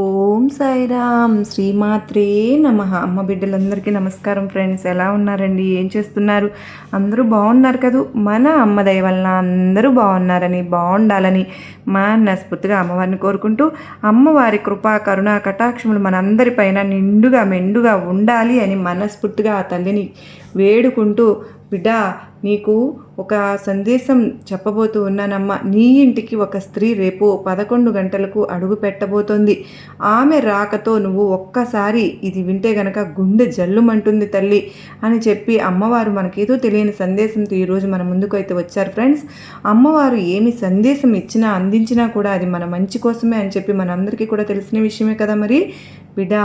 ఓం సాయిరామ్ శ్రీమాత్రే నమః. అమ్మ బిడ్డలందరికీ నమస్కారం ఫ్రెండ్స్. ఎలా ఉన్నారండి? ఏం చేస్తున్నారు? అందరూ బాగున్నారు కదూ? మన అమ్మ దయ వలన అందరూ బాగున్నారని, బాగుండాలని మనస్ఫూర్తిగా అమ్మవారిని కోరుకుంటూ, అమ్మవారి కృపా కరుణా కటాక్షములు మనందరిపైన నిండుగా మెండుగా ఉండాలి అని మనస్ఫూర్తిగా ఆ తల్లిని వేడుకుంటూ, బిడ్డ నీకు ఒక సందేశం చెప్పబోతూ ఉన్నానమ్మా. నీ ఇంటికి ఒక స్త్రీ రేపు 11 గంటలకు అడుగు పెట్టబోతోంది. ఆమె రాకతో నువ్వు ఒక్కసారి ఇది వింటే గనక గుండె జల్లుమంటుంది తల్లి అని చెప్పి అమ్మవారు మనకేదో తెలియని సందేశంతో ఈరోజు మన ముందుకు అయితే వచ్చారు ఫ్రెండ్స్. అమ్మవారు ఏమి సందేశం ఇచ్చినా అందించినా కూడా అది మన మంచి కోసమే అని చెప్పి మనందరికీ కూడా తెలిసిన విషయమే కదా. మరి బిడ్డ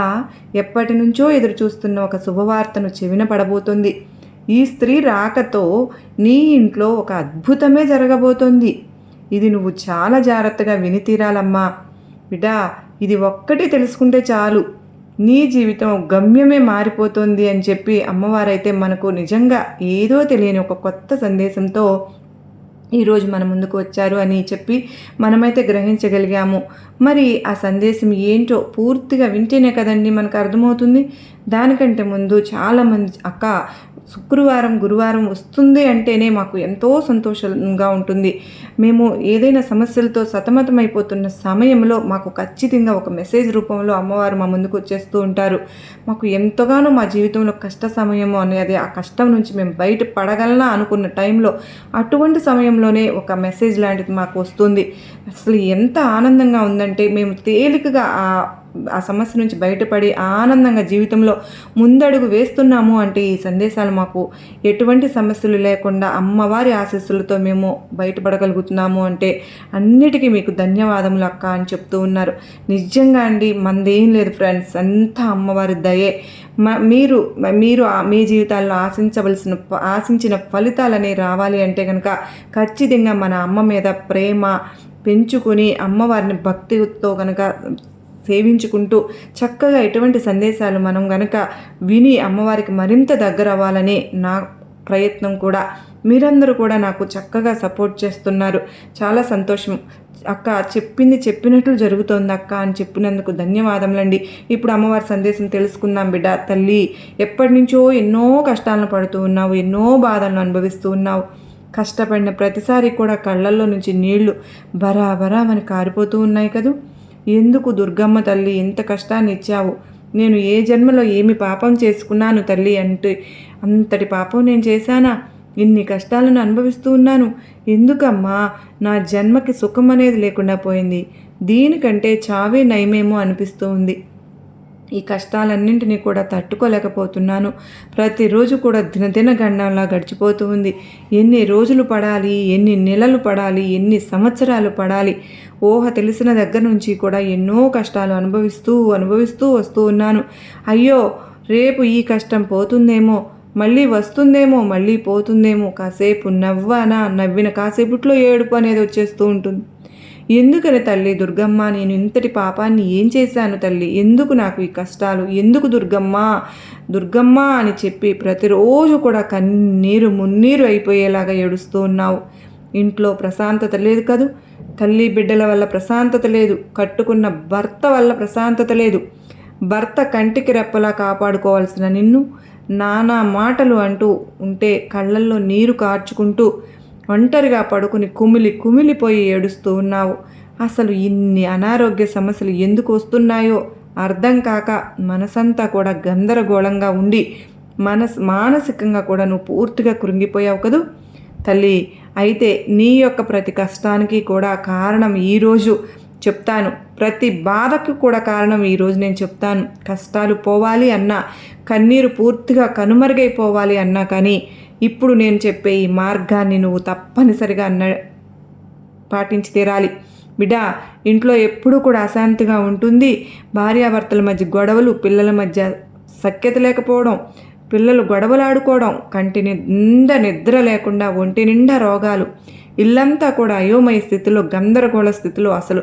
ఎప్పటి నుంచో ఎదురు చూస్తున్న ఒక శుభవార్తను చెవిన పడబోతుంది. ఈ స్త్రీ రాకతో నీ ఇంట్లో ఒక అద్భుతమే జరగబోతోంది. ఇది నువ్వు చాలా జాగ్రత్తగా విని తీరాలమ్మా. బిడ్డ ఇది ఒక్కటి తెలుసుకుంటే చాలు, నీ జీవితం గమ్యమే మారిపోతుంది అని చెప్పి అమ్మవారైతే మనకు నిజంగా ఏదో తెలియని ఒక కొత్త సందేశంతో ఈరోజు మన ముందుకు వచ్చారు అని చెప్పి మనమైతే గ్రహించగలిగాము. మరి ఆ సందేశం ఏంటో పూర్తిగా వింటేనే కదండి మనకు అర్థమవుతుంది. దానికంటే ముందు చాలామంది అక్క శుక్రవారం గురువారం వస్తుంది అంటేనే మాకు ఎంతో సంతోషంగా ఉంటుంది. మేము ఏదైనా సమస్యలతో సతమతమైపోతున్న సమయంలో మాకు ఖచ్చితంగా ఒక మెసేజ్ రూపంలో అమ్మవారు మా ముందుకు వచ్చేస్తూ ఉంటారు. మాకు ఎంతగానో మా జీవితంలో కష్ట సమయము అనేది ఆ కష్టం నుంచి మేము బయట పడగలనా అనుకున్న టైంలో అటువంటి సమయంలోనే ఒక మెసేజ్ లాంటిది మాకు వస్తుంది. అసలు ఎంత ఆనందంగా ఉందంటే మేము తేలికగా ఆ సమస్య నుంచి బయటపడి ఆనందంగా జీవితంలో ముందడుగు వేస్తున్నాము అంటే ఈ సందేశాలు మాకు ఎటువంటి సమస్యలు లేకుండా అమ్మవారి ఆశీస్సులతో మేము బయటపడగలుగుతున్నాము అంటే అన్నిటికీ మీకు ధన్యవాదములు అక్క అని చెప్తూ ఉన్నారు. నిజంగా అండి, మనదేం లేదు ఫ్రెండ్స్, అంతా అమ్మవారి దయే. మీరు మీ జీవితాల్లో ఆశించిన ఫలితాలని రావాలి అంటే కనుక ఖచ్చితంగా మన అమ్మ మీద ప్రేమ పెంచుకుని అమ్మవారిని భక్తితో కనుక సేవించుకుంటూ చక్కగా ఎటువంటి సందేశాలు మనం గనక విని అమ్మవారికి మరింత దగ్గర అవ్వాలని నా ప్రయత్నం కూడా. మీరందరూ కూడా నాకు చక్కగా సపోర్ట్ చేస్తున్నారు. చాలా సంతోషం అక్క. చెప్పినట్లు జరుగుతోంది అక్క అని చెప్పినందుకు ధన్యవాదములండి. ఇప్పుడు అమ్మవారి సందేశం తెలుసుకుందాం. బిడ్డ తల్లి, ఎప్పటి నుంచో ఎన్నో కష్టాలను పడుతూ ఉన్నావు, ఎన్నో బాధలను అనుభవిస్తూ ఉన్నావు. కష్టపడిన ప్రతిసారి కూడా కళ్ళల్లో నుంచి నీళ్లు బరాబరామని కారిపోతూ ఉన్నాయి కదూ. ఎందుకు దుర్గమ్మ తల్లి ఇంత కష్టాన్ని ఇచ్చావు? నేను ఏ జన్మలో ఏమి పాపం చేసుకున్నాను తల్లి అంటే అంతటి పాపం నేను చేశానా? ఇన్ని కష్టాలను అనుభవిస్తూ ఉన్నాను. ఎందుకమ్మా నా జన్మకి సుఖం అనేది లేకుండా పోయింది? దీనికంటే చావే నయమేమో అనిపిస్తూ ఉంది. ఈ కష్టాలన్నింటినీ కూడా తట్టుకోలేకపోతున్నాను. ప్రతిరోజు కూడా దినదిన గండంలా గడిచిపోతూ ఉంది. ఎన్ని రోజులు పడాలి, ఎన్ని నెలలు పడాలి, ఎన్ని సంవత్సరాలు పడాలి? ఊహ తెలిసిన దగ్గర నుంచి కూడా ఎన్నో కష్టాలు అనుభవిస్తూ వస్తూ ఉన్నాను. అయ్యో, రేపు ఈ కష్టం పోతుందేమో, మళ్ళీ వస్తుందేమో, మళ్ళీ పోతుందేమో. కాసేపు నవ్విన కాసేపట్లో ఏడుపు అనేది వచ్చేస్తూ ఉంటుంది. ఎందుకని తల్లి దుర్గమ్మ, నేను ఇంతటి పాపాన్ని ఏం చేశాను తల్లి? ఎందుకు నాకు ఈ కష్టాలు? ఎందుకు దుర్గమ్మ అని చెప్పి ప్రతిరోజు కూడా కన్నీరు మున్నీరు అయిపోయేలాగా ఏడుస్తూ ఉన్నావు. ఇంట్లో ప్రశాంతత లేదు కదూ. తల్లి బిడ్డల వల్ల ప్రశాంతత లేదు. కట్టుకున్న భర్త వల్ల ప్రశాంతత లేదు. భర్త కంటికి రెప్పలా కాపాడుకోవాల్సిన నిన్ను నానా మాటలు అంటూ ఉంటే కళ్ళల్లో నీరు కార్చుకుంటూ ఒంటరిగా పడుకుని కుమిలిపోయి ఏడుస్తూ ఉన్నావు. అసలు ఇన్ని అనారోగ్య సమస్యలు ఎందుకు వస్తున్నాయో అర్థం కాక మనసంతా కూడా గందరగోళంగా ఉండి మానసికంగా కూడా నువ్వు పూర్తిగా కృంగిపోయావు కదూ తల్లి. అయితే నీ యొక్క ప్రతి కష్టానికి కూడా కారణం ఈరోజు చెప్తాను. ప్రతి బాధకు కూడా కారణం ఈరోజు నేను చెప్తాను. కష్టాలు పోవాలి అన్నా, కన్నీరు పూర్తిగా కనుమరుగైపోవాలి అన్నా కానీ ఇప్పుడు నేను చెప్పే ఈ మార్గాన్ని నువ్వు తప్పనిసరిగా పాటించి తీరాలి. బిడ్డ, ఇంట్లో ఎప్పుడూ కూడా అశాంతిగా ఉంటుంది. భార్యాభర్తల మధ్య గొడవలు, పిల్లల మధ్య సఖ్యత లేకపోవడం, పిల్లలు గొడవలాడుకోవడం, కంటి నిండా నిద్ర లేకుండా, ఒంటి నిండా రోగాలు, ఇల్లంతా కూడా అయోమయ స్థితిలో, గందరగోళ స్థితిలో, అసలు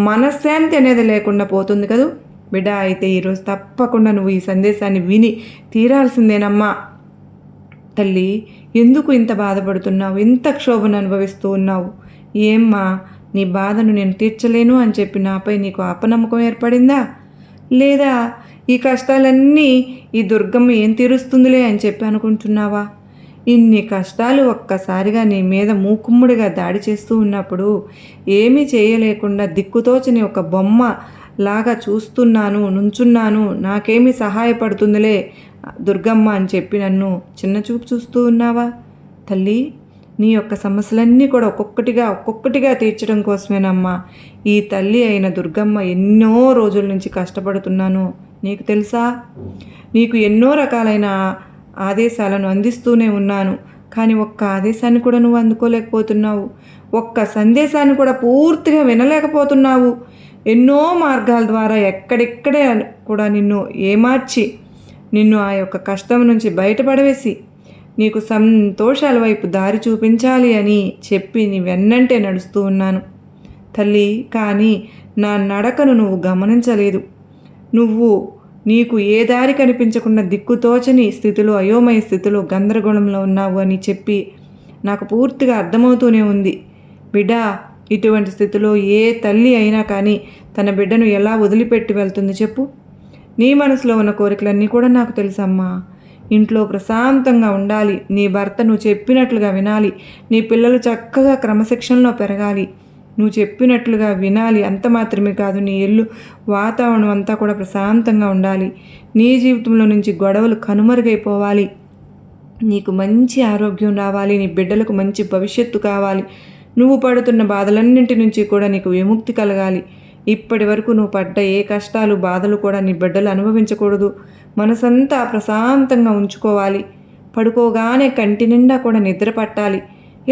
మనశ్శాంతి అనేది లేకుండా పోతుంది కదూ బిడ్డ. అయితే ఈరోజు తప్పకుండా నువ్వు ఈ సందేశాన్ని విని తీరాల్సిందేనమ్మా. తల్లి, ఎందుకు ఇంత బాధపడుతున్నావు? ఇంత క్షోభను అనుభవిస్తూ ఉన్నావు? ఏమ్మా, నీ బాధను నేను తీర్చలేను అని చెప్పి నాపై నీకు అపనమ్మకం ఏర్పడిందా? లేదా ఈ కష్టాలన్నీ ఈ దుర్గమ్మ ఏం తీరుస్తుందిలే అని చెప్పి అనుకుంటున్నావా? ఇన్ని కష్టాలు ఒక్కసారిగా నీ మీద మూకుమ్ముడిగా దాడి చేస్తూ ఉన్నప్పుడు ఏమీ చేయలేకుండా దిక్కుతోచని ఒక బొమ్మ లాగా చూస్తున్నాను, నుంచున్నాను, నాకేమీ సహాయపడుతుందిలే దుర్గమ్మ అని చెప్పి నన్ను చిన్నచూపు చూస్తూ ఉన్నావా? తల్లి, నీ యొక్క సమస్యలన్నీ కూడా ఒక్కొక్కటిగా తీర్చడం కోసమేనమ్మా ఈ తల్లి అయిన దుర్గమ్మ ఎన్నో రోజుల నుంచి కష్టపడుతున్నాను. నీకు తెలుసా? నీకు ఎన్నో రకాలైన ఆదేశాలను అందిస్తూనే ఉన్నాను. కానీ ఒక్క ఆదేశాన్ని కూడా నువ్వు అందుకోలేకపోతున్నావు. ఒక్క సందేశాన్ని కూడా పూర్తిగా వినలేకపోతున్నావు. ఎన్నో మార్గాల ద్వారా ఎక్కడెక్కడే కూడా నిన్ను ఏమార్చి నిన్ను ఆ యొక్క కష్టం నుంచి బయటపడవేసి నీకు సంతోషాల వైపు దారి చూపించాలి అని చెప్పి నీ వెన్నంటే నడుస్తూ ఉన్నాను తల్లి. కానీ నా నడకను నువ్వు గమనించలేదు. నీకు ఏ దారి కనిపించకుండా దిక్కుతోచని స్థితిలో, అయోమయ స్థితిలో, గందరగోళంలో ఉన్నావు అని చెప్పి నాకు పూర్తిగా అర్థమవుతూనే ఉంది. బిడ్డ, ఇటువంటి స్థితిలో ఏ తల్లి అయినా కానీ తన బిడ్డను ఎలా వదిలిపెట్టి వెళ్తుంది చెప్పు? నీ మనసులో ఉన్న కోరికలన్నీ కూడా నాకు తెలుసమ్మా. ఇంట్లో ప్రశాంతంగా ఉండాలి, నీ భర్త నువ్వు చెప్పినట్లుగా వినాలి, నీ పిల్లలు చక్కగా క్రమశిక్షణలో పెరగాలి, నువ్వు చెప్పినట్లుగా వినాలి. అంత మాత్రమే కాదు, నీ ఇల్లు వాతావరణం అంతా కూడా ప్రశాంతంగా ఉండాలి. నీ జీవితంలో నుంచి గొడవలు కనుమరుగైపోవాలి. నీకు మంచి ఆరోగ్యం రావాలి, నీ బిడ్డలకు మంచి భవిష్యత్తు కావాలి. నువ్వు పడుతున్న బాధలన్నింటి నుంచి కూడా నీకు విముక్తి కలగాలి. ఇప్పటి వరకు నువ్వు పడ్డ ఏ కష్టాలు, బాధలు కూడా నీ బిడ్డలు అనుభవించకూడదు. మనసంతా ప్రశాంతంగా ఉంచుకోవాలి. పడుకోగానే కంటి నిండా కూడా నిద్ర పట్టాలి.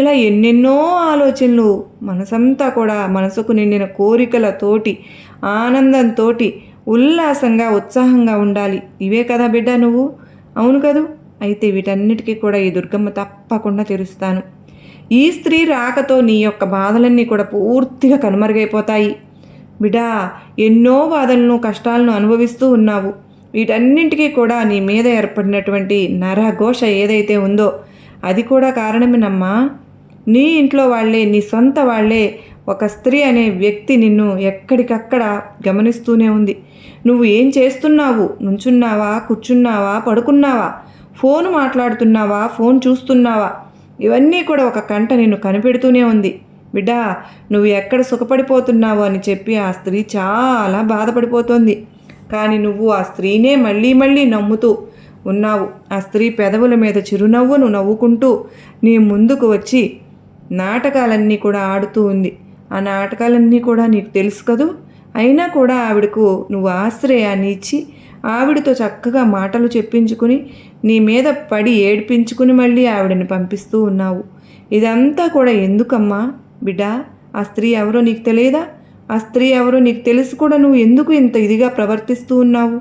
ఇలా ఎన్నెన్నో ఆలోచనలు, మనసంతా కూడా మనసుకు నిండిన కోరికలతోటి, ఆనందంతో ఉల్లాసంగా, ఉత్సాహంగా ఉండాలి. ఇవే కదా బిడ్డ నువ్వు? అవును కదూ? అయితే వీటన్నిటికీ కూడా ఈ దుర్గమ్మ తప్పకుండా తీరుస్తాను. ఈ స్త్రీ రాకతో నీ యొక్క బాధలన్నీ కూడా పూర్తిగా కనుమరుగైపోతాయి. బిడ్డా, ఎన్నో బాధలను, కష్టాలను అనుభవిస్తూ ఉన్నావు. వీటన్నింటికీ కూడా నీ మీద ఏర్పడినటువంటి నరఘోష ఏదైతే ఉందో అది కూడా కారణమేనమ్మా. నీ ఇంట్లో వాళ్ళే, నీ సొంత వాళ్ళే ఒక స్త్రీ అనే వ్యక్తి నిన్ను ఎక్కడికక్కడ గమనిస్తూనే ఉంది. నువ్వు ఏం చేస్తున్నావు? నుంచున్నావా, కూర్చున్నావా, పడుకున్నావా, ఫోన్ మాట్లాడుతున్నావా, ఫోన్ చూస్తున్నావా? ఇవన్నీ కూడా ఒక కంట నిన్ను కనిపెడుతూనే ఉంది. బిడ్డా, నువ్వు ఎక్కడ సుఖపడిపోతున్నావు అని చెప్పి ఆ స్త్రీ చాలా బాధపడిపోతుంది. కానీ నువ్వు ఆ స్త్రీనే మళ్ళీ మళ్ళీ నమ్ముతూ ఉన్నావు. ఆ స్త్రీ పెదవుల మీద చిరునవ్వును నవ్వుకుంటూ నీ ముందుకు వచ్చి నాటకాలన్నీ కూడా ఆడుతూ ఉంది. ఆ నాటకాలన్నీ కూడా నీకు తెలుసు కదూ? అయినా కూడా ఆవిడకు నువ్వు ఆశ్రయాన్ని ఇచ్చి ఆవిడతో చక్కగా మాటలు చెప్పించుకుని నీ మీద పడి ఏడ్పించుకుని మళ్ళీ ఆవిడని పంపిస్తూ ఉన్నావు. ఇదంతా కూడా ఎందుకమ్మా బిడ్డా? ఆ స్త్రీ ఎవరో నీకు తెలియదా? ఆ స్త్రీ ఎవరో నీకు తెలిసి కూడా నువ్వు ఎందుకు ఇంత ఇదిగా ప్రవర్తిస్తూ ఉన్నావు?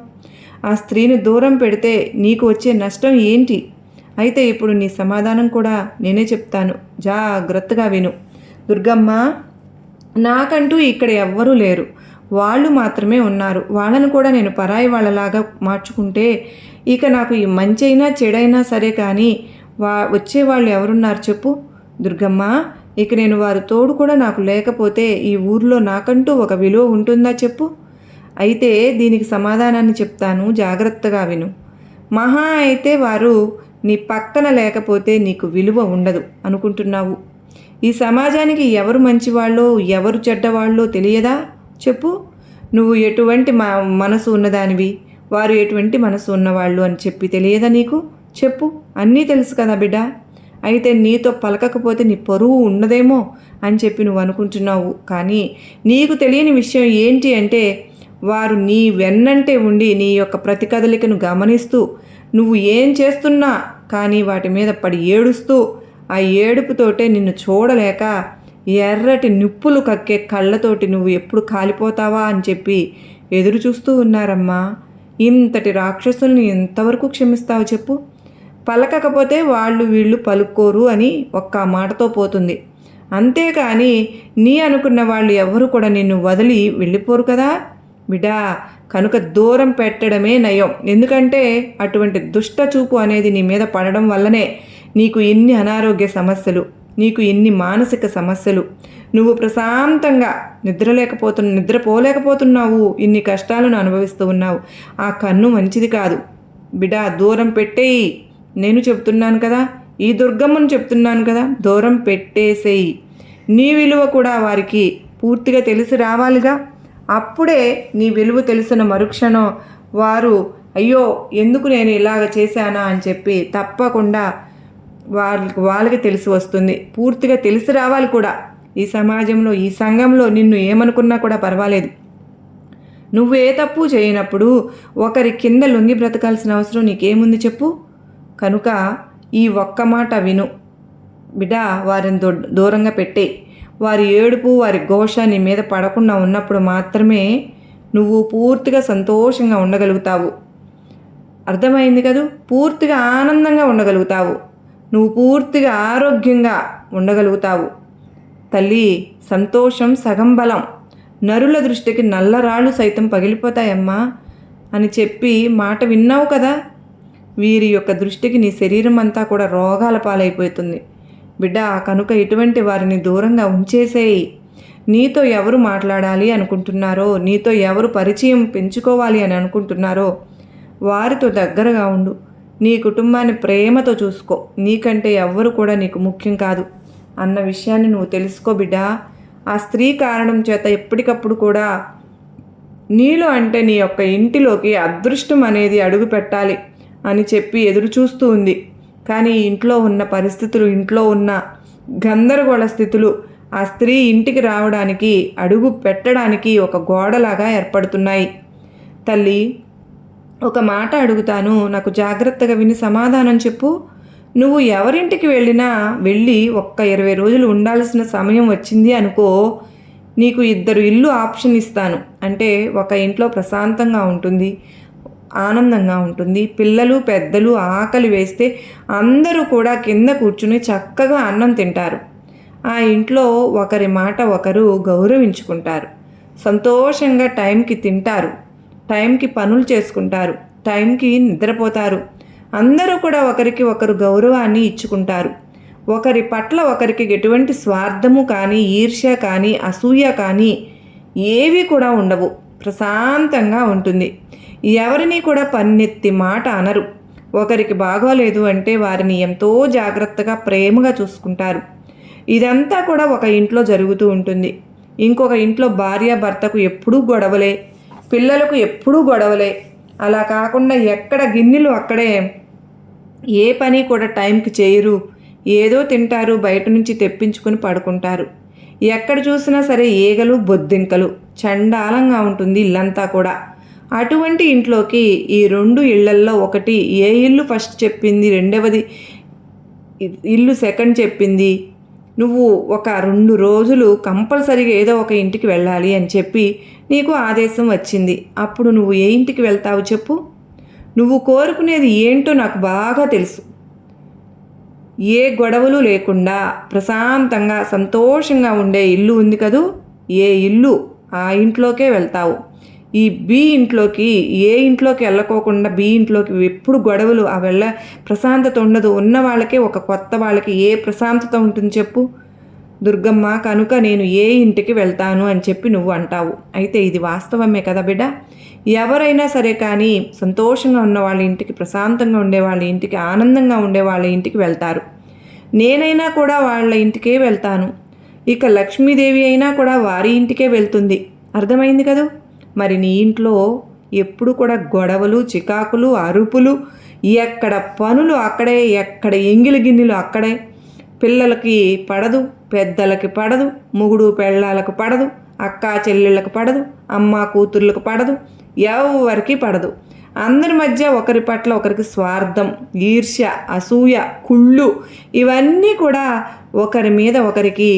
ఆ స్త్రీని దూరం పెడితే నీకు వచ్చే నష్టం ఏంటి? అయితే ఇప్పుడు నీ సమాధానం కూడా నేనే చెప్తాను, జాగ్రత్తగా విను. దుర్గమ్మ, నాకంటూ ఇక్కడ ఎవ్వరూ లేరు, వాళ్ళు మాత్రమే ఉన్నారు. వాళ్ళను కూడా నేను పరాయి వాళ్ళలాగా మార్చుకుంటే ఇక నాకు ఈ మంచి అయినా చెడైనా సరే, కానీ వచ్చేవాళ్ళు ఎవరున్నారు చెప్పు? దుర్గమ్మ, ఇక నేను వారి తోడు కూడా నాకు లేకపోతే ఈ ఊర్లో నాకంటూ ఒక విలువ ఉంటుందా చెప్పు? అయితే దీనికి సమాధానాన్ని చెప్తాను, జాగ్రత్తగా విను. మహా అయితే వారు నీ పక్కన లేకపోతే నీకు విలువ ఉండదు అనుకుంటున్నావు. ఈ సమాజానికి ఎవరు మంచివాళ్ళో ఎవరు చెడ్డవాళ్ళో తెలియదా చెప్పు? నువ్వు ఎటువంటి మనసు ఉన్నదానివి, వారు ఎటువంటి మనసు ఉన్నవాళ్ళు అని చెప్పి తెలియదా నీకు? చెప్పు, అన్నీ తెలుసు కదా బిడ్డ. అయితే నీతో పలకకపోతే నీ పరువు ఉన్నదేమో అని చెప్పి నువ్వు అనుకుంటున్నావు. కానీ నీకు తెలియని విషయం ఏంటి అంటే, వారు నీ వెన్నంటే ఉండి నీ యొక్క ప్రతి కదలికను గమనిస్తూ నువ్వు ఏం చేస్తున్నా కానీ వాటి మీద పడి ఏడుస్తూ ఆ ఏడుపుతోటే నిన్ను చూడలేక ఎర్రటి నిప్పులు కక్కే కళ్ళతోటి నువ్వు ఎప్పుడు కాలిపోతావా అని చెప్పి ఎదురు చూస్తూ ఉన్నారమ్మా. ఇంతటి రాక్షసుల్ని ఎంతవరకు క్షమిస్తావు చెప్పు? పలకకపోతే వాళ్ళు వీళ్ళు పలుకోరు అని ఒక్క మాటతో పోతుంది. అంతేకాని నీ అనుకున్న వాళ్ళు ఎవరు కూడా నిన్ను వదిలి వెళ్ళిపోరు కదా బిడ్డా. కనుక దూరం పెట్టడమే నయం. ఎందుకంటే అటువంటి దుష్ట చూపు అనేది నీ మీద పడడం వల్లనే నీకు ఎన్ని అనారోగ్య సమస్యలు, నీకు ఎన్ని మానసిక సమస్యలు, నువ్వు ప్రశాంతంగా నిద్రపోలేకపోతున్నావు, ఇన్ని కష్టాలను అనుభవిస్తూ ఉన్నావు. ఆ కన్ను మంచిది కాదు బిడ్డ, దూరం పెట్టేయి. నేను చెప్తున్నాను కదా, ఈ దుర్గమ్మను చెప్తున్నాను కదా, దూరం పెట్టేసేయి. నీ విలువ కూడా వారికి పూర్తిగా తెలిసి రావాలిగా. అప్పుడే నీ విలువ తెలిసిన మరుక్షణం వారు అయ్యో ఎందుకు నేను ఇలాగ చేశానా అని చెప్పి తప్పకుండా వాళ్ళకి తెలిసి వస్తుంది. పూర్తిగా తెలిసి రావాలి కూడా. ఈ సమాజంలో, ఈ సంఘంలో నిన్ను ఏమనుకున్నా కూడా పర్వాలేదు. నువ్వు ఏ తప్పు చేయనప్పుడు ఒకరి కింద లొంగి బ్రతకాల్సిన అవసరం నీకేముంది చెప్పు. కనుక ఈ ఒక్క మాట విను బిడ్డ, వారిని దూరంగా పెట్టే. వారి ఏడుపు, వారి ఘోష నీ మీద పడకుండా ఉన్నప్పుడు మాత్రమే నువ్వు పూర్తిగా సంతోషంగా ఉండగలుగుతావు. అర్థమైంది కదూ? పూర్తిగా ఆనందంగా ఉండగలుగుతావు. నువ్వు పూర్తిగా ఆరోగ్యంగా ఉండగలుగుతావు. తల్లి, సంతోషం సగం బలం. నరుల దృష్టికి నల్లరాళ్ళు సైతం పగిలిపోతాయమ్మా అని చెప్పి మాట విన్నావు కదా. వీరి యొక్క దృష్టికి నీ శరీరం అంతా కూడా రోగాల పాలైపోతుంది బిడ్డ. కనుక ఇటువంటి వారిని దూరంగా ఉంచేసేయి. నీతో ఎవరు మాట్లాడాలి అనుకుంటున్నారో, నీతో ఎవరు పరిచయం పెంచుకోవాలి అని అనుకుంటున్నారో వారితో దగ్గరగా ఉండు. నీ కుటుంబాన్ని ప్రేమతో చూసుకో. నీకంటే ఎవ్వరు కూడా నీకు ముఖ్యం కాదు అన్న విషయాన్ని నువ్వు తెలుసుకో బిడ్డ. ఆ స్త్రీ కారణం చేత ఎప్పటికప్పుడు కూడా నీలో అంటే నీ యొక్క ఇంటిలోకి అదృష్టం అనేది అడుగు పెట్టాలి అని చెప్పి ఎదురు చూస్తూ ఉంది. కానీ ఇంట్లో ఉన్న పరిస్థితులు, ఇంట్లో ఉన్న గందరగోళ స్థితులు ఆ స్త్రీ ఇంటికి రావడానికి, అడుగు పెట్టడానికి ఒక గోడలాగా ఏర్పడుతున్నాయి. తల్లి, ఒక మాట అడుగుతాను, నాకు జాగ్రత్తగా విని సమాధానం చెప్పు. నువ్వు ఎవరింటికి వెళ్ళి ఒక్క 20 రోజులు ఉండాల్సిన సమయం వచ్చింది అనుకో, నీకు 2 ఇల్లు ఆప్షన్ ఇస్తాను. అంటే ఒక ఇంట్లో ప్రశాంతంగా ఉంటుంది, ఆనందంగా ఉంటుంది. పిల్లలు పెద్దలు ఆకలి వేస్తే అందరూ కూడా కింద కూర్చుని చక్కగా అన్నం తింటారు. ఆ ఇంట్లో ఒకరి మాట ఒకరు గౌరవించుకుంటారు. సంతోషంగా టైంకి తింటారు, టైంకి పనులు చేసుకుంటారు, టైంకి నిద్రపోతారు. అందరూ కూడా ఒకరికి ఒకరు గౌరవాన్ని ఇచ్చుకుంటారు. ఒకరి పట్ల ఒకరికి ఎటువంటి స్వార్థము కానీ, ఈర్ష్య కానీ, అసూయ కానీ ఏవి కూడా ఉండవు. ప్రశాంతంగా ఉంటుంది. ఎవరిని కూడా పన్నెత్తి మాట అనరు. ఒకరికి బాగోలేదు అంటే వారిని ఎంతో జాగ్రత్తగా ప్రేమగా చూసుకుంటారు. ఇదంతా కూడా ఒక ఇంట్లో జరుగుతూ ఉంటుంది. ఇంకొక ఇంట్లో భార్యాభర్తకు ఎప్పుడూ గొడవలే, పిల్లలకు ఎప్పుడూ గొడవలే. అలా కాకుండా ఎక్కడ గిన్నెలు అక్కడే, ఏ పని కూడా టైంకి చేయరు. ఏదో తింటారు, బయట నుంచి తెప్పించుకొని పడుకుంటారు. ఎక్కడ చూసినా సరే ఈగలు, బొద్దింకలు, చండాలంగా ఉంటుంది ఇల్లంతా కూడా. అటువంటి ఇంట్లోకి ఈ 2 ఇళ్లల్లో ఒకటి ఏ ఇల్లు ఫస్ట్ చెప్పింది, రెండవది ఇల్లు సెకండ్ చెప్పింది, నువ్వు ఒక 2 రోజులు కంపల్సరీగా ఏదో ఒక ఇంటికి వెళ్ళాలి అని చెప్పి నీకు ఆదేశం వచ్చింది. అప్పుడు నువ్వు ఏ ఇంటికి వెళ్తావు చెప్పు. నువ్వు కోరుకునేది ఏంటో నాకు బాగా తెలుసు. ఏ గొడవలు లేకుండా ప్రశాంతంగా సంతోషంగా ఉండే ఇల్లు ఉంది కదూ, ఏ ఇల్లు ఆ ఇంట్లోకే వెళ్తావు. ఈ బి ఇంట్లోకి, ఏ ఇంట్లోకి వెళ్ళకోకుండా బి ఇంట్లోకి ఎప్పుడు గొడవలు, ఆ ప్రశాంతత ఉండదు. ఉన్న వాళ్ళకే, ఒక కొత్త వాళ్ళకి ఏ ప్రశాంతత ఉంటుంది చెప్పు దుర్గమ్మ. కనుక నేను ఏ ఇంటికి వెళ్తాను అని చెప్పి నువ్వు అంటావు. అయితే ఇది వాస్తవమే కదా బిడ్డ. ఎవరైనా సరే కానీ సంతోషంగా ఉన్న వాళ్ళ ఇంటికి, ప్రశాంతంగా ఉండే వాళ్ళ ఇంటికి, ఆనందంగా ఉండే వాళ్ళ ఇంటికి వెళ్తారు. నేనైనా కూడా వాళ్ళ ఇంటికే వెళ్తాను. ఇక లక్ష్మీదేవి అయినా కూడా వారి ఇంటికే వెళ్తుంది. అర్థమైంది కదా. మరి నీ ఇంట్లో ఎప్పుడు కూడా గొడవలు, చికాకులు, అరుపులు, ఎక్కడ పనులు అక్కడే, ఎక్కడ ఎంగిలి గిన్నెలు అక్కడే. పిల్లలకి పడదు, పెద్దలకి పడదు, మొగుడు పెళ్ళాలకు పడదు, అక్క చెల్లెళ్ళకు పడదు, అమ్మ కూతుర్లకు పడదు, ఎవరికి పడదు. అందరి మధ్య ఒకరి పట్ల ఒకరికి స్వార్థం, ఈర్ష్య, అసూయ, కుళ్ళు ఇవన్నీ కూడా ఒకరి మీద ఒకరికి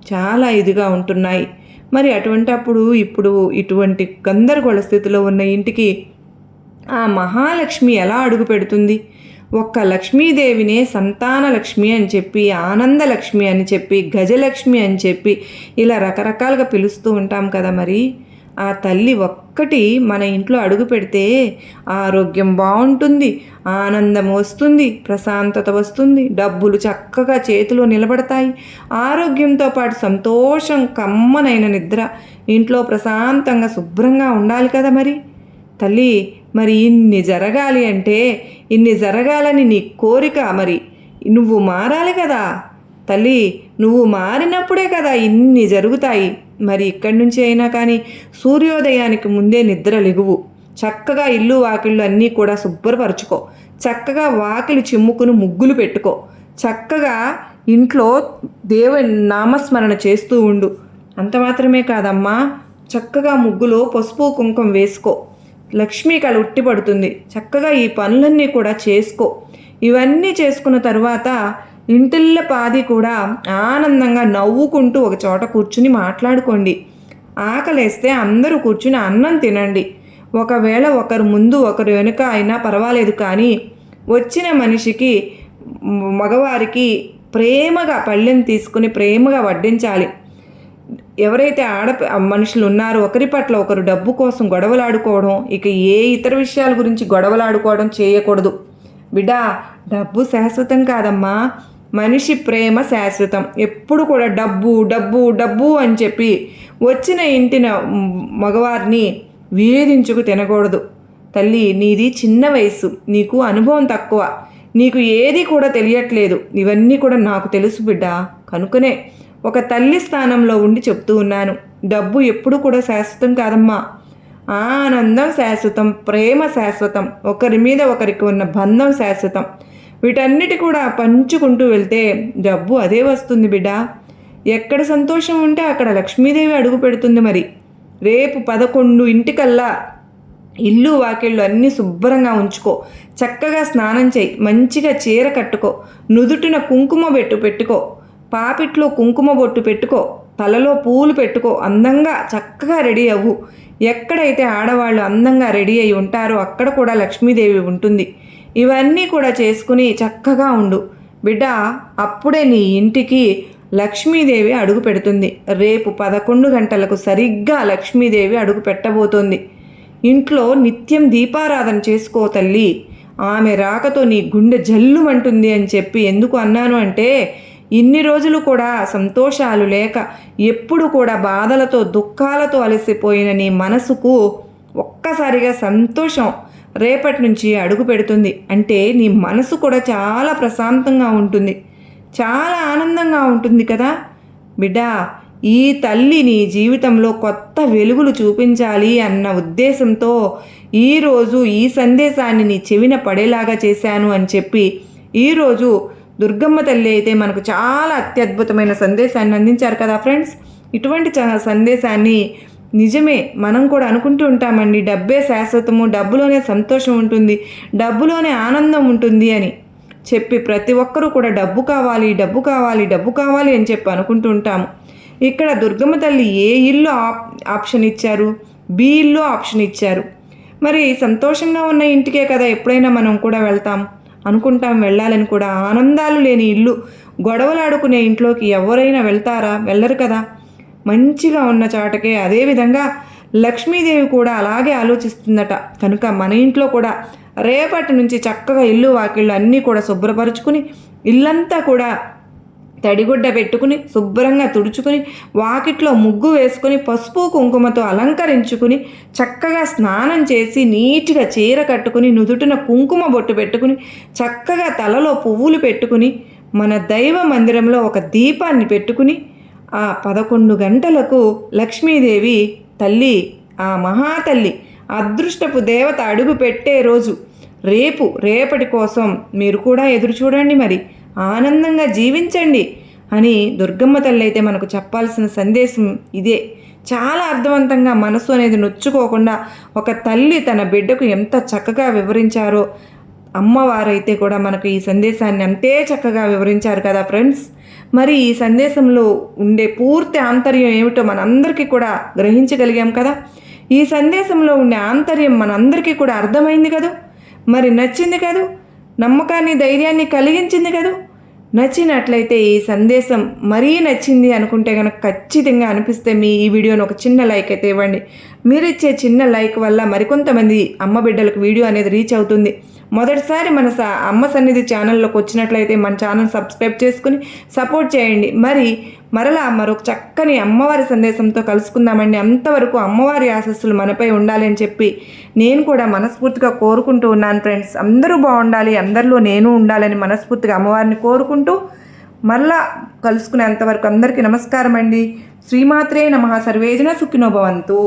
చాలా ఇదిగా ఉంటున్నాయి. మరి అటువంటప్పుడు ఇప్పుడు ఇటువంటి గందరగోళ స్థితిలో ఉన్న ఇంటికి ఆ మహాలక్ష్మి ఎలా అడుగు పెడుతుంది? ఒక్క లక్ష్మీదేవినే సంతాన లక్ష్మి అని చెప్పి, ఆనందలక్ష్మి అని చెప్పి, గజలక్ష్మి అని చెప్పి ఇలా రకరకాలుగా పిలుస్తూ ఉంటాం కదా. మరి ఆ తల్లి ఒక్కటి మన ఇంట్లో అడుగు పెడితే ఆరోగ్యం బాగుంటుంది, ఆనందం వస్తుంది, ప్రశాంతత వస్తుంది, డబ్బులు చక్కగా చేతిలో నిలబడతాయి. ఆరోగ్యంతో పాటు సంతోషం, కమ్మనైన నిద్ర, ఇంట్లో ప్రశాంతంగా శుభ్రంగా ఉండాలి కదా మరి. తల్లి, మరి ఇన్ని జరగాలి అంటే, ఇన్ని జరగాలని నీ కోరిక, మరి నువ్వు మారాలి కదా తల్లి. నువ్వు మారినప్పుడే కదా ఇన్ని జరుగుతాయి. మరి ఇక్కడి నుంచి అయినా కానీ సూర్యోదయానికి ముందే నిద్ర లెగువు. చక్కగా ఇల్లు వాకిళ్ళు అన్నీ కూడా శుభ్రపరచుకో. చక్కగా వాకిలి చిమ్ముకుని ముగ్గులు పెట్టుకో. చక్కగా ఇంట్లో దేవుని నామస్మరణ చేస్తూ ఉండు. అంత మాత్రమే కాదమ్మా, చక్కగా ముగ్గులో పసుపు కుంకుమ వేసుకో. లక్ష్మీ కళ ఉట్టిపడుతుంది. చక్కగా ఈ పనులన్నీ కూడా చేసుకో. ఇవన్నీ చేసుకున్న తర్వాత ఇంటిల్ల పాది కూడా ఆనందంగా నవ్వుకుంటూ ఒక చోట కూర్చుని మాట్లాడుకోండి. ఆకలేస్తే అందరూ కూర్చుని అన్నం తినండి. ఒకవేళ ఒకరు ముందు ఒకరు వెనుక అయినా పర్వాలేదు, కానీ వచ్చిన మనిషికి, మగవారికి ప్రేమగా పళ్ళెం తీసుకుని ప్రేమగా వడ్డించాలి. ఎవరైతే మనుషులు ఉన్నారో ఒకరి పట్ల ఒకరు డబ్బు కోసం గొడవలాడుకోవడం, ఇక ఏ ఇతర విషయాల గురించి గొడవలాడుకోవడం చేయకూడదు. బిడ్డ, డబ్బు శాశ్వతం కాదమ్మా, మనిషి ప్రేమ శాశ్వతం. ఎప్పుడు కూడా డబ్బు డబ్బు డబ్బు అని చెప్పి వచ్చిన ఇంటిన మగవారిని వేధించుకు తినకూడదు. తల్లి, నీది చిన్న వయసు, నీకు అనుభవం తక్కువ, నీకు ఏది కూడా తెలియట్లేదు. ఇవన్నీ కూడా నాకు తెలుసు బిడ్డ. కనుకనే ఒక తల్లి స్థానంలో ఉండి చెప్తూ ఉన్నాను. డబ్బు ఎప్పుడు కూడా శాశ్వతం కాదమ్మా. ఆనందం శాశ్వతం, ప్రేమ శాశ్వతం, ఒకరి మీద ఒకరికి ఉన్న బంధం శాశ్వతం. వీటన్నిటి కూడా పంచుకుంటూ వెళ్తే డబ్బు అదే వస్తుంది బిడ్డ. ఎక్కడ సంతోషం ఉంటే అక్కడ లక్ష్మీదేవి అడుగు పెడుతుంది. మరి రేపు 11 ఇల్లు వాకిళ్ళు అన్నీ శుభ్రంగా ఉంచుకో. చక్కగా స్నానం చేయి, మంచిగా చీర కట్టుకో, నుదుటిన కుంకుమ పెట్టుకో, పాపిట్లో కుంకుమ బొట్టు పెట్టుకో, తలలో పూలు పెట్టుకో, అందంగా చక్కగా రెడీ అవ్వు. ఎక్కడైతే ఆడవాళ్ళు అందంగా రెడీ అయి ఉంటారో అక్కడ కూడా లక్ష్మీదేవి ఉంటుంది. ఇవన్నీ కూడా చేసుకుని చక్కగా ఉండు బిడ్డ. అప్పుడే నీ ఇంటికి లక్ష్మీదేవి అడుగు పెడుతుంది. రేపు 11 గంటలకు సరిగ్గా లక్ష్మీదేవి అడుగు పెట్టబోతోంది. ఇంట్లో నిత్యం దీపారాధన చేసుకో తల్లి. ఆమె రాకతో నీ గుండె జల్లుమంటుంది అని చెప్పి ఎందుకు అన్నాను అంటే, ఇన్ని రోజులు కూడా సంతోషాలు లేక ఎప్పుడు కూడా బాధలతో దుఃఖాలతో అలసిపోయిన నీ మనసుకు ఒక్కసారిగా సంతోషం రేపటి నుంచి అడుగు పెడుతుంది. అంటే నీ మనసు కూడా చాలా ప్రశాంతంగా ఉంటుంది, చాలా ఆనందంగా ఉంటుంది కదా బిడ్డ. ఈ తల్లి నీ జీవితంలో కొత్త వెలుగులు చూపించాలి అన్న ఉద్దేశంతో ఈరోజు ఈ సందేశాన్ని నీ చెవిన పడేలాగా చేశాను అని చెప్పి, ఈరోజు దుర్గమ్మ తల్లి అయితే మనకు చాలా అత్యద్భుతమైన సందేశాన్ని అందించారు కదా ఫ్రెండ్స్. ఇటువంటి సందేశాన్ని నిజమే మనం కూడా అనుకుంటూ ఉంటామండి, డబ్బే శాశ్వతము, డబ్బులోనే సంతోషం ఉంటుంది, డబ్బులోనే ఆనందం ఉంటుంది అని చెప్పి ప్రతి ఒక్కరూ కూడా డబ్బు కావాలి డబ్బు కావాలి డబ్బు కావాలి అని చెప్పి అనుకుంటూ ఉంటాము. ఇక్కడ దుర్గమ్మ తల్లి ఏ ఇల్లు ఆప్షన్ ఇచ్చారు? బి ఇల్లు ఆప్షన్ ఇచ్చారు. మరి సంతోషంగా ఉన్న ఇంటికే కదా ఎప్పుడైనా మనం కూడా వెళ్తాం, అనుకుంటాం వెళ్ళాలని కూడా. ఆనందాలు లేని ఇల్లు, గొడవలాడుకునే ఇంట్లోకి ఎవరైనా వెళ్తారా? వెళ్ళరు కదా. మంచిగా ఉన్న చాటకే. అదేవిధంగా లక్ష్మీదేవి కూడా అలాగే ఆలోచిస్తుందట. కనుక మన ఇంట్లో కూడా రేపటి నుంచి చక్కగా ఇల్లు వాకిళ్ళు అన్నీ కూడా శుభ్రపరుచుకుని, ఇల్లంతా కూడా తడిగుడ్డ పెట్టుకుని శుభ్రంగా తుడుచుకుని, వాకిట్లో ముగ్గు వేసుకుని, పసుపు కుంకుమతో అలంకరించుకుని, చక్కగా స్నానం చేసి నీట్గా చీర కట్టుకుని, నుదుటిన కుంకుమ బొట్టు పెట్టుకుని, చక్కగా తలలో పువ్వులు పెట్టుకుని, మన దైవ మందిరంలో ఒక దీపాన్ని పెట్టుకుని, ఆ 11 గంటలకు లక్ష్మీదేవి తల్లి, ఆ మహాతల్లి, అదృష్టపు దేవత అడుగు పెట్టే రోజు రేపటి కోసం మీరు కూడా ఎదురు చూడండి. మరి ఆనందంగా జీవించండి అని దుర్గమ్మ తల్లి అయితే మనకు చెప్పాల్సిన సందేశం ఇదే. చాలా అర్థవంతంగా, మనసు అనేది నొచ్చుకోకుండా ఒక తల్లి తన బిడ్డకు ఎంత చక్కగా వివరించారో అమ్మవారైతే కూడా మనకు ఈ సందేశాన్ని అంతే చక్కగా వివరించారు కదా ఫ్రెండ్స్. మరి ఈ సందేశంలో ఉండే పూర్తి ఆంతర్యం ఏమిటో మనందరికీ కూడా గ్రహించగలిగాం కదా. ఈ సందేశంలో ఉండే ఆంతర్యం మనందరికీ కూడా అర్థమైంది కదా. మరి నచ్చింది కదా, నమ్మకాన్ని ధైర్యాన్ని కలిగించింది కదా. నచ్చినట్లయితే ఈ సందేశం మరీ నచ్చింది అనుకుంటే కనుక ఖచ్చితంగా అనిపిస్తే ఈ వీడియోని ఒక చిన్న లైక్ అయితే ఇవ్వండి. మీరు ఇచ్చే చిన్న లైక్ వల్ల మరికొంతమంది అమ్మ బిడ్డలకు వీడియో అనేది రీచ్ అవుతుంది. మొదటిసారి మన అమ్మ సన్నిధి ఛానల్లోకి వచ్చినట్లయితే మన ఛానల్ సబ్స్క్రైబ్ చేసుకుని సపోర్ట్ చేయండి. మరలా మరొక చక్కని అమ్మవారి సందేశంతో కలుసుకుందామండి. అంతవరకు అమ్మవారి ఆశస్సులు మనపై ఉండాలి అని చెప్పి నేను కూడా మనస్ఫూర్తిగా కోరుకుంటూ ఉన్నాను ఫ్రెండ్స్. అందరూ బాగుండాలి, అందరిలో నేను ఉండాలని మనస్ఫూర్తిగా అమ్మవారిని కోరుకుంటూ మరలా కలుసుకునేంతవరకు అందరికీ నమస్కారం అండి. శ్రీమాత్రే నమః. సర్వేజన సుఖినో భవంతు.